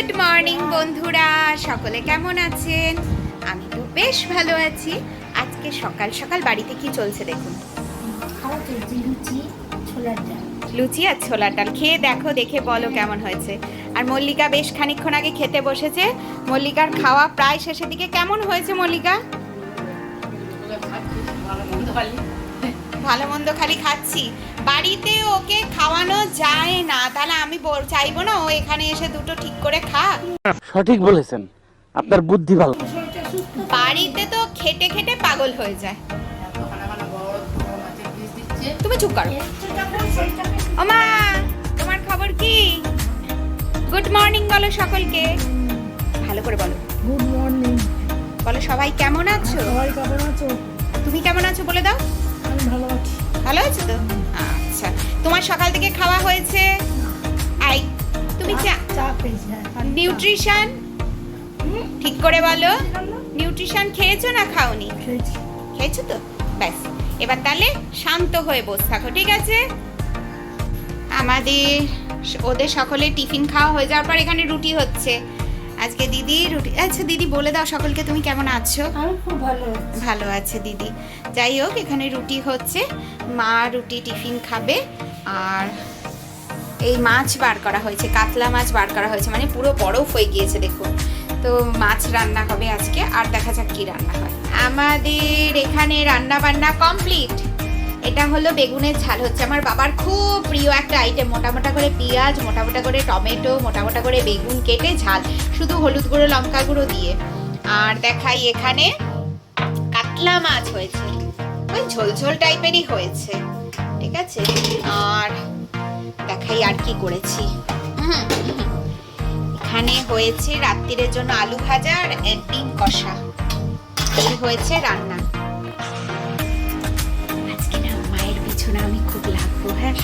Good morning বন্ধুরা, সকলে কেমন আছেন? আমি তো বেশ ভালো আছি। আজকে সকাল সকাল বাড়িতে কি চলছে দেখুন। লুচি আর ছোলার ডাল খেয়ে দেখো, দেখে বলো কেমন হয়েছে। আর মল্লিকা বেশ খানিকক্ষণ আগে খেতে বসেছে। মল্লিকার খাওয়া প্রায় শেষের দিকে। কেমন হয়েছে মল্লিকা? ভালো মন্দ খালি খাচ্ছি। বাড়িতে ওকে খাওয়ানো যায় না, তাহলে আমি চাইবো না ও এখানে এসে দুটো ঠিক করে খা। সঠিক বলেছেন, আপনার বুদ্ধি ভালো। বাড়িতে তো খেটে খেটে পাগল হয়ে যায়। তুমি চুপ করো। ওমা, তোমার খবর কি? গুড মর্নিং বলো সকলকে, ভালো করে বলো। গুড মর্নিং বলো সবাই কেমন আছো? সবাই কেমন আছো? তুমি কেমন আছো বলে দাও। আমি ভালো আছি। ভালো আছো তো? আচ্ছা, তোমার সকাল থেকে খাওয়া হয়েছে? আই তুমি চা পেয়েছি। নিউট্রিশন ঠিক করে বলো। নিউট্রিশন খেয়েছো না খাওনি? খেয়েছো তো, ব্যাস। এবার তাহলে শান্ত হয়ে বসে থাকো, ঠিক আছে? আমাদের ওদের সকলে টিফিন খাওয়া হয়ে যাওয়ার পর এখানে রুটি হচ্ছে। আজকে দিদি রুটি। আচ্ছা দিদি বলে দাও সকলকে তুমি কেমন আছো। আমি খুব ভালো আছি। ভালো আছে দিদি। যাই হোক, এখানে রুটি হচ্ছে। মা রুটি টিফিন খাবে। আর এই মাছ বার করা হয়েছে, কাতলা মাছ বার করা হয়েছে, মানে পুরো বরফ হয়ে গিয়েছে দেখুন। তো মাছ রান্না হবে আজকে, আর দেখা যাক কি রান্না হয়। আমাদের এখানে রান্না বান্না কমপ্লিট। এটা হলো বেগুনের ঝাল হচ্ছে, আমার বাবার খুব প্রিয় একটা আইটেম। মোটা মোটা করে পেঁয়াজ, মোটা মোটা করে টমেটো, মোটা মোটা করে বেগুন কেটে ঝাল, শুধু হলুদ গুঁড়ো লঙ্কা গুঁড়ো দিয়ে। আর দেখাই এখানে কাতলা মাছ হয়েছে, ওই ঝোল ঝোল টাইপেরই হয়েছে, ঠিক আছে। আর দেখাই আর কি করেছি। এখানে হয়েছে রাত্রিরের জন্য আলু ভাজা আর ডিম কষা। এই হয়েছে রান্না। আজকে না মায়ের পিছনে আমি খুব লাগবো। হ্যাঁ,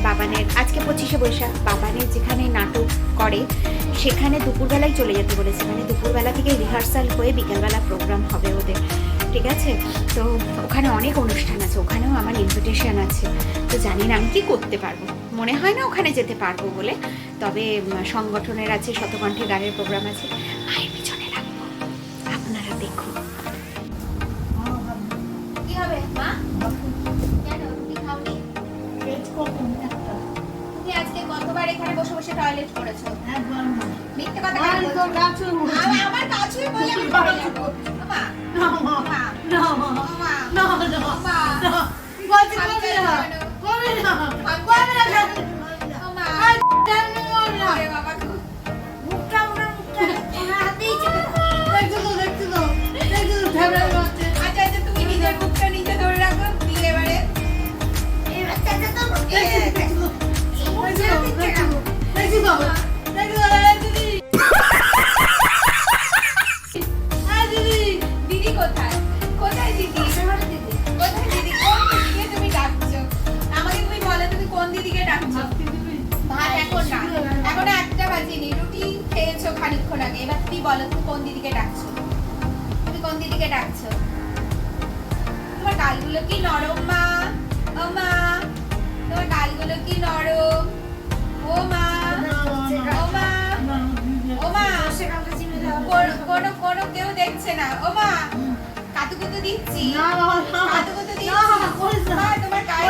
বাবানের আজকে 25শে বৈশাখ। বাবানের যেখানে নাটক করে সেখানে দুপুরবেলায় চলে যেতে বলেছে, মানে দুপুরবেলা থেকে রিহার্সাল হয়ে বিকেলবেলা প্রোগ্রাম হবে ওদের, ঠিক আছে। তো ওখানে অনেক অনুষ্ঠান আছে, ওখানেও আমার ইনভিটেশন আছে। তো জানি না আমি কি করতে পারবো, মনে হয় না ওখানে যেতে পারবো বলে। তবে সংগঠনের আছে, শতকণ্ঠী গানের প্রোগ্রাম আছে। মায়ের পিছনে লাগবো, আপনারা দেখুন কি হবে। মা কেন রুটি খাওনি? তুমি আজকে কতবার এখানে বসে বসে টয়লেট করেছো? মিথ্যে কথা বলছো। আমার কাছেই বলে আমি মা আচ্ছা আচ্ছা, তুমি নিজের মুখটা নিজে ধরে রাখো। দিয়ে এবারে দিদি কোথায়? কোথায় দিদি? কোথায় দিদি? কোন দিদিকে তুমি ডাকছো? আমাকে তুমি বলো, তুমি কোন দিদিকে ডাকছো? ভাত এখন না, এখন 1টা বাজেনি। রুটি খেয়েছো খানিকক্ষণ আগে। এবার তুমি বলো, তুমি কোন দিদিকে ডাকছো? তুমি কোন দিদিকে ডাকছো? তোমার গালগুলো কি নরম মা? ও মা, তোমার গালগুলো কি নরম? ও মা, ও মা, ও মা, কোনো কেউ দেখছে না। ও মা, কাতুকুতু দিচ্ছি, কাতুকুতু দিচ্ছি। মা তোমার গায়ে,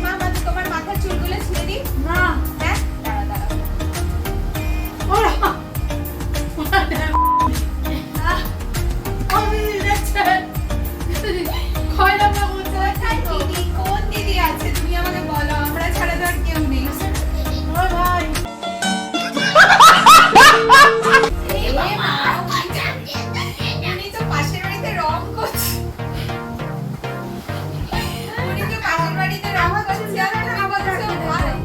মা তোমার মাথার চুলগুলো ছিঁড়ে দিই। হ্যাঁ, দাঁড়াও দিদি, কোন দিদি আছে তুমি আমাকে বলো, আমরা ছাড়া তো আর কেউ নেই। উনি তো পাশের বাড়িতে রং করছে। উনি তো পাশের বাড়িতে রং করছে। আর তুমি বলছো ভাই।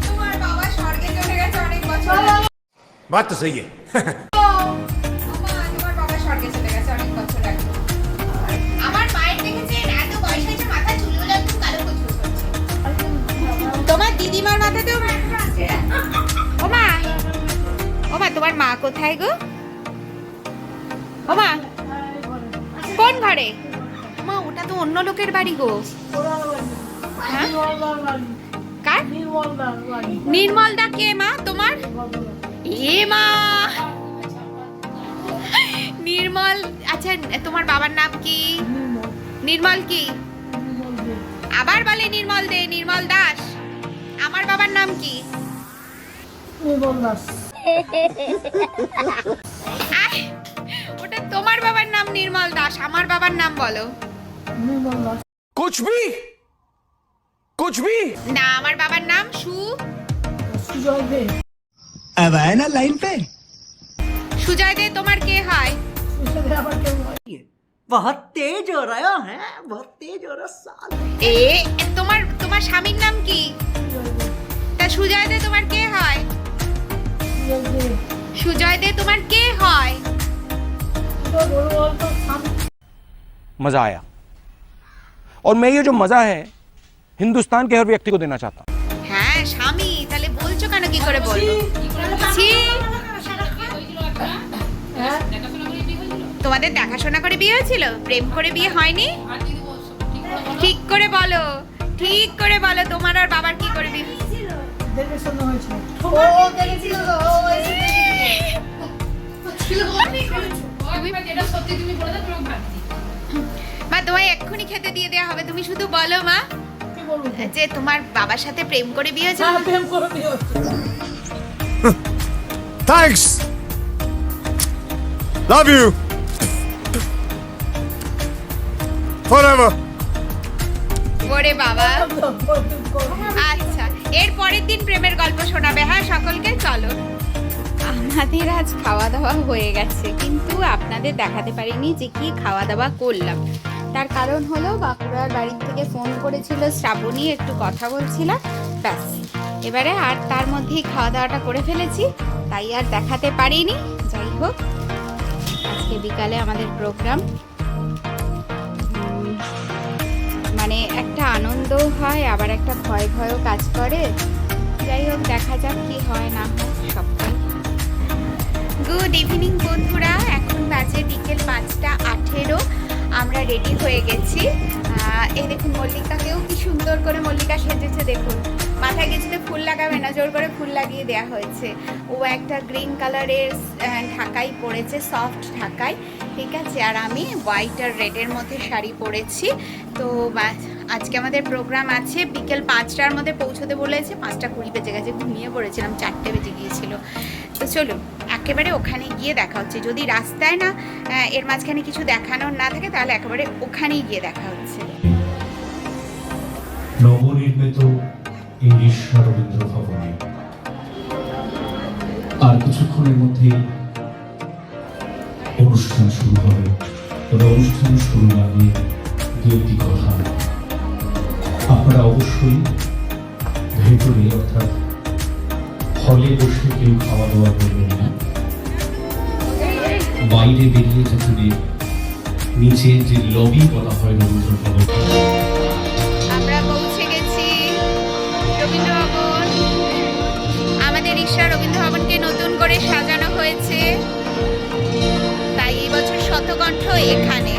তোমার বাবা স্বর্গে চলে গেছে অনেক বছর। बात तो सही है। তোমার বাবা স্বর্গে চলে গেছে অনেক বছর আগে। আমার মায়ের দেখেছেন এত বয়স হয়েছে, মাথা চুলগুলো একটু কালো কুচকুচ করছে। তোমার দিদিমার মাথাতেও ওমা, ওমা তোমার মা কোথায় গো? ওমা কোন ঘরে? মা ওটা তো অন্য লোকের বাড়ি গো। হ্যাঁ কার? নির্মল দা কে মা তোমার? এ মা নির্মল, আচ্ছা তোমার বাবার নাম কি? নির্মল কি? আবার বলে নির্মল দে, নির্মল দাস। আমার বাবার নাম কি? আহ, ওটা তোমার বাবার নাম নির্মল দাস, আমার বাবার নাম বলো। कुछ भी না, আমার বাবার নাম अब आए ना लाइन पे। সুজয় দে। তোমার কে হয়? बहुत तेज हो रहा है, बहुत तेज हो रहा साल। এ তোমার তোমার স্বামীর নাম কি? তা সুজয় দে তোমার কে হয়? সুজয় দে তোমার কে হয়? मजा आया और मैं ये जो मजा है हिंदुस्तान के हर व्यक्ति को देना चाहता हूँ। হ্যাঁ স্বামী, তাহলে বলছো কেন? কি করে বলবো? ছি, তোমাদের দেখাশোনা করে বিয়ে হয়েছিল, প্রেম করে বিয়ে হয়নি? ঠিক করে বলো, ঠিক করে বলো, তোমার আর বাবার কি করে বিয়ে? দেখে শোনা হয়েছে। মা তোমায় এক্ষুনি খেতে দিয়ে দেওয়া হবে, তুমি শুধু বলো মা কি বলবো? যে তোমার বাবার সাথে প্রেম করে বিয়ে হয়েছিল। হ্যাঁ, প্রেম করে বিয়ে হচ্ছে। Thanks. Love you. Forever. ওরে বাবা, আচ্ছা এর পরের দিন প্রেমের গল্প শোনাবে। হ্যাঁ সকলকে, চলো। আমাদের আজ খাওয়া দাওয়া হয়ে গেছে, কিন্তু আপনাদের দেখাতে পারিনি যে কি খাওয়া দাওয়া করলাম। তার কারণ হলো বাঁকুড়ার বাড়ি থেকে ফোন করেছিল শ্রাবণী, একটু কথা বলছিলাম, ব্যাস। এবারে আর তার মধ্যেই খাওয়া দাওয়াটা করে ফেলেছি, তাই আর দেখাতে পারিনি। যাই হোক, আজকে বিকালে আমাদের প্রোগ্রাম, মানে একটা আনন্দও হয়, আবার একটা ভয় ভয়ও কাজ করে। যাই হোক, দেখা যাক কি হয় না হয় সবটাই। গুড ইভিনিং বন্ধুরা, এখন বাজে বিকেল 5:18। আমরা রেডি হয়ে গেছি। এই দেখুন মল্লিকাকেও কি সুন্দর করে মল্লিকা সেজেছে দেখুন। মাথায় কিছুতে ফুল লাগাবে না, জোর করে ফুল লাগিয়ে দেওয়া হয়েছে। ও একটা গ্রিন কালারের ঢাকাই পরেছে, সফট ঢাকাই, ঠিক আছে। আর আমি হোয়াইট আর রেডের মধ্যে শাড়ি পরেছি। তো আজকে আমাদের প্রোগ্রাম আছে, বিকেল 5টার মধ্যে পৌঁছতে বলেছে। 5:20 বেজে গেছে, ঘুমিয়ে পড়েছিলাম, 4টে বেজে গিয়েছিল। তো চলুন একেবারে ওখানে গিয়ে দেখা হচ্ছে। যদি রাস্তায় না এর মাঝখানে কিছু দেখানোর না থাকে, তাহলে একেবারে ওখানেই গিয়ে দেখা হচ্ছে। নবনির্মিত ইংলিশ রবীন্দ্র ভবনে আর কিছুক্ষণের মধ্যেই অনুষ্ঠান শুরু হবে। তবে অনুষ্ঠান শুরুর আগে দু একটি কথা, আপনারা অবশ্যই ভেতরে অর্থাৎ হলে বসে কেউ খাওয়া দাওয়া করবেন না, বাইরে বেরিয়ে যেখানে নিচে যে লবি বলা হয় রবীন্দ্র ভবন, আমরা পৌঁছে গেছি রবীন্দ্র ভবন। আমাদের ঈশ্বর রবীন্দ্র ভবনকে নতুন করে সাজানো হয়েছে, তাই এই বছর শতকণ্ঠ এখানে।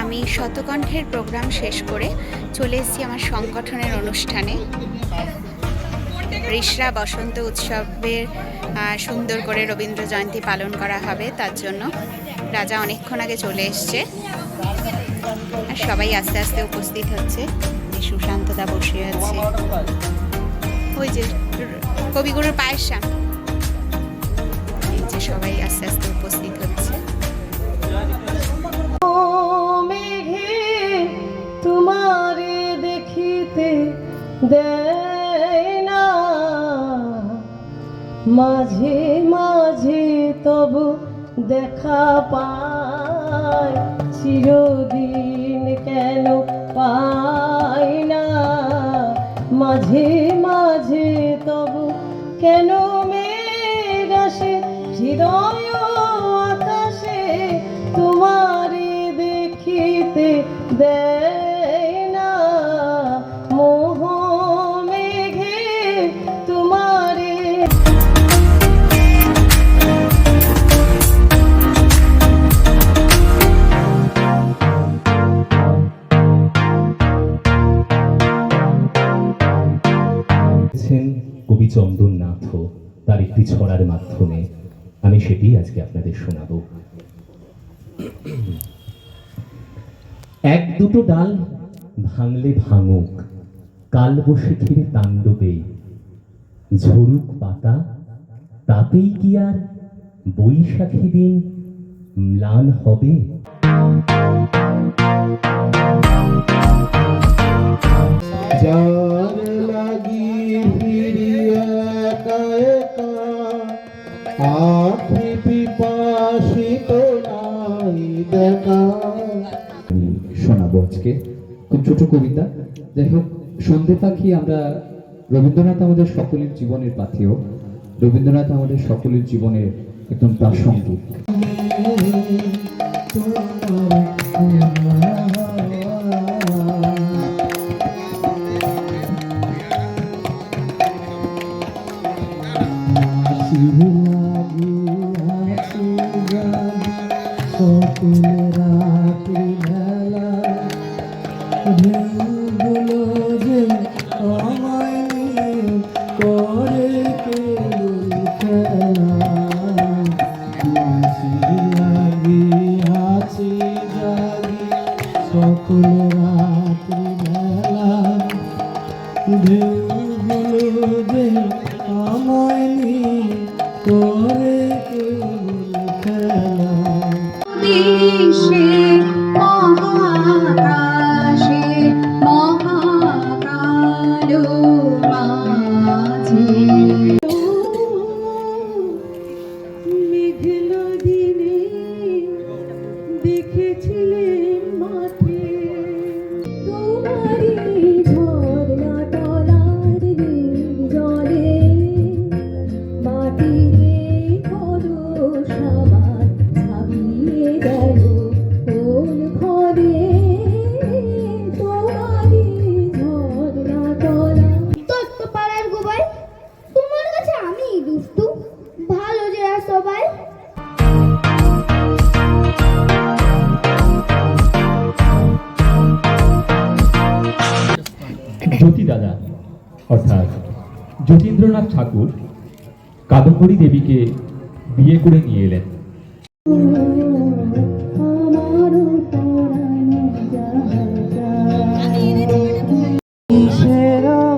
আমি শতকণ্ঠের প্রোগ্রাম শেষ করে চলে এসেছি আমার সংগঠনের অনুষ্ঠানে। রিষড়া বসন্ত উৎসবের সুন্দর করে রবীন্দ্র জয়ন্তী পালন করা হবে, তার জন্য রাজা অনেকক্ষণ আগে চলে এসছে আর সবাই আস্তে আস্তে উপস্থিত হচ্ছে। সুশান্তদা বসে আছে, ওই যে কবিগুরুর পায়ের সামনে, এই যে সবাই আস্তে আস্তে উপস্থিত হচ্ছে। তোমারে দেখিতে দেয় না, মাঝে মাঝে তবু দেখা পায়, চিরদিন কেন পাই না, মাঝে মাঝে তবু কেন মেঘ আসে হৃদয় আকাশে, তোমারে দেখিতে দেয় না, মোহ মেঘে তোমারে। চন্দননাথ তার একটি ছড়ার মাধ্যমে আমি সেটি আজকে আপনাদের শোনাবো। এক দুটো ডাল ভাঙলে ভাঙুক, কাল বৈশাখীর তাণ্ডবে ঝরুক পাতা, তাতেই কি আর বৈশাখী দিন ম্লান হবে? যার লাগি ফিরি একা একা, আখি পিপাসিত নাই দেখা। আমি শোনাবো আজকে খুব ছোট কবিতা। যাই হোক, সন্ধে পাখি আমরা, রবীন্দ্রনাথ আমাদের সকলের জীবনের পাথেয়, রবীন্দ্রনাথ আমাদের সকলের জীবনের একদম প্রাসঙ্গিক। মেঘলা দিনে দেখেছিলেন মাঠে তোমারই ঝর্ণা তলার জলে, মাটির পরশ আমার ছাপিয়ে গেল কোন ঘরে, তোমারই ঝর্ণা তলা। তোর পাড়ার গোবাই, তোমার কাছে আমি দুষ্টু, ভালো যে সবাই। জ্যোতি দাদা অর্থাৎ যতীন্দ্রনাথ ঠাকুর কাদম্বরী দেবীকে বিয়ে করে নিয়ে এলেন।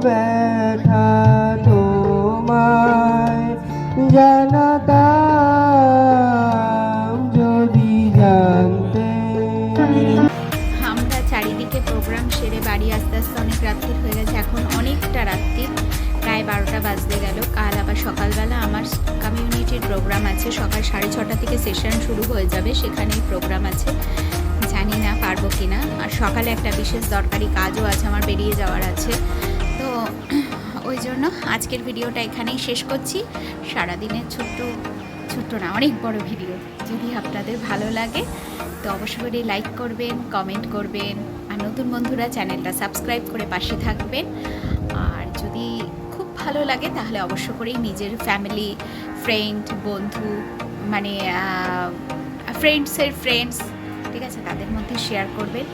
ব্যথা তোমায় জানাতাম যদি জানতে। আমরা চারিদিকে প্রোগ্রাম সেরে বাড়ি আস্তে আস্তে অনেক রাত্রির হয়ে গেছে, এখন অনেকটা রাত্রির, প্রায় 12টা বাজতে গেল। কাল আবার সকালবেলা আমার কমিউনিটির প্রোগ্রাম আছে, সকাল 6:30 থেকে সেশন শুরু হয়ে যাবে, সেখানেই প্রোগ্রাম আছে, জানি না পারবো কি না। আর সকালে একটা বিশেষ দরকারি কাজও আছে, আমার বেরিয়ে যাওয়ার আছে, তো ওই জন্য আজকের ভিডিওটা এখানেই শেষ করছি। সারাদিনের ছোট্ট না, অনেক বড় ভিডিও। যদি আপনাদের ভালো লাগে তো অবশ্যই করে লাইক করবেন, কমেন্ট করবেন, আর নতুন বন্ধুরা চ্যানেলটা সাবস্ক্রাইব করে পাশে থাকবেন। আর যদি খুব ভালো লাগে তাহলে অবশ্য করেই নিজের ফ্যামিলি, ফ্রেন্ড, বন্ধু, মানে ফ্রেন্ডসের ফ্রেন্ডস, ঠিক আছে, তাদের মধ্যে শেয়ার করবেন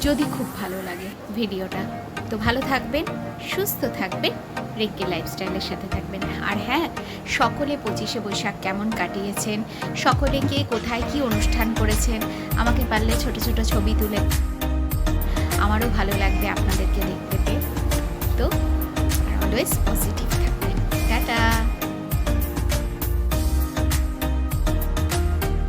যদি খুব ভালো লাগে ভিডিওটা। তো ভালো থাকবেন, সুস্থ থাকবেন, রিঙ্কি লাইফস্টাইলের সাথে থাকবেন। আর হ্যাঁ, সকলে 25শে বৈশাখ কেমন কাটিয়েছেন, সকলে কে কোথায় কি অনুষ্ঠান করেছেন, আমাকে পারলে ছোট ছোট ছবি তুলে, আমারও ভালো লাগবে আপনাদেরকে দেখতে পেয়ে। তো অলওয়েজ